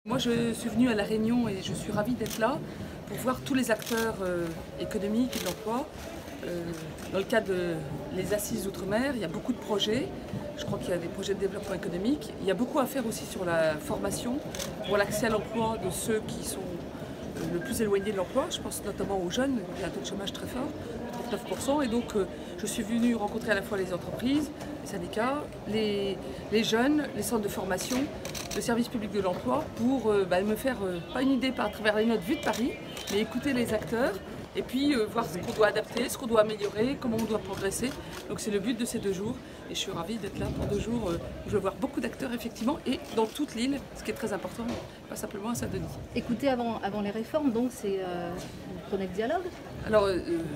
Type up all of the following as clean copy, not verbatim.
Moi, je suis venue à La Réunion et je suis ravie d'être là pour voir tous les acteurs économiques et de l'emploi. Dans le cadre des Assises d'Outre-mer, il y a beaucoup de projets. Je crois qu'il y a des projets de développement économique. Il y a beaucoup à faire aussi sur la formation pour l'accès à l'emploi de ceux qui sont le plus éloignés de l'emploi. Je pense notamment aux jeunes. Il y a un taux de chômage très fort, 39%. Et donc, je suis venue rencontrer à la fois les entreprises, les syndicats, les jeunes, les centres de formation, le service public de l'emploi pour me faire, pas une idée à travers une autre vue de Paris, mais écouter les acteurs et puis voir ce qu'on doit adapter, ce qu'on doit améliorer, comment on doit progresser. Donc c'est le but de ces 2 jours et je suis ravie d'être là pour 2 jours où je vais voir beaucoup d'acteurs effectivement et dans toute l'île, ce qui est très important, pas simplement à Saint-Denis. Écoutez, avant les réformes, donc c'est vous prenez le dialogue? Alors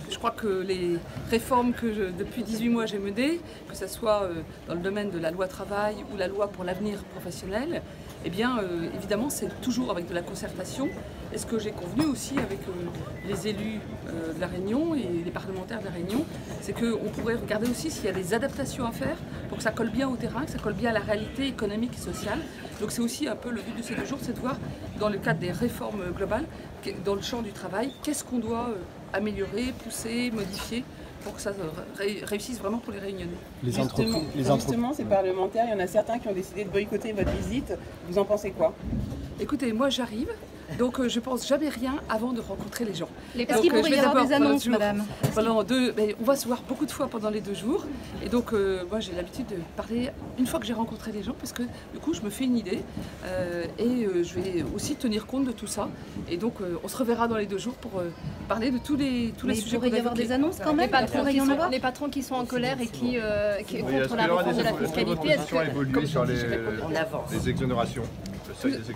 je crois que les réformes que depuis 18 mois j'ai menées, que ce soit dans le domaine de la loi travail ou la loi pour l'avenir professionnel, eh bien évidemment c'est toujours avec de la concertation. Et ce que j'ai convenu aussi avec les élus de La Réunion et les parlementaires de La Réunion, c'est qu'on pourrait regarder aussi s'il y a des adaptations à faire pour que ça colle bien au terrain, que ça colle bien à la réalité économique et sociale. Donc c'est aussi un peu le but de ces 2 jours, c'est de voir dans le cadre des réformes globales, dans le champ du travail, qu'est-ce qu'on doit améliorer, pousser, modifier pour que ça réussisse vraiment pour les Réunionnais. Justement, ces parlementaires, il y en a certains qui ont décidé de boycotter votre visite. Vous en pensez quoi? Écoutez, moi j'arrive, donc je pense jamais rien avant de rencontrer les gens. Est-ce qu'il pourrait y avoir des annonces, madame? On va se voir beaucoup de fois pendant les 2 jours. Et donc moi j'ai l'habitude de parler une fois que j'ai rencontré les gens, parce que du coup je me fais une idée et je vais aussi tenir compte de tout ça. Et donc on se reverra dans les 2 jours pour parler de tous les sujets. Il pourrait y avoir des annonces quand même? Les patrons qui sont en colère et qui contre la réforme de la fiscalité, est-ce que évolué sur les exonérations?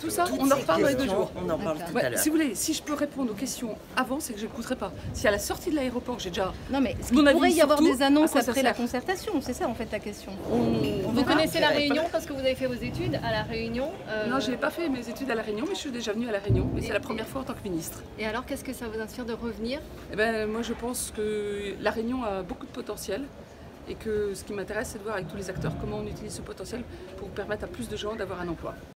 Tout ça, on en reparle dans les 2 jours. On en parle tout à l'heure. Si vous voulez, si je peux répondre aux questions avant, c'est que je n'écouterai pas. Si à la sortie de l'aéroport, j'ai déjà. Non, mais il pourrait y avoir des annonces après la concertation, c'est ça en fait la question. vous connaissez la Réunion parce que vous avez fait vos études à la Réunion? Non, je n'ai pas fait mes études à la Réunion, mais je suis déjà venue à la Réunion. Mais c'est la première fois en tant que ministre. Et alors, qu'est-ce que ça vous inspire de revenir? Eh ben, moi, je pense que la Réunion a beaucoup de potentiel. Et que ce qui m'intéresse, c'est de voir avec tous les acteurs comment on utilise ce potentiel pour permettre à plus de gens d'avoir un emploi.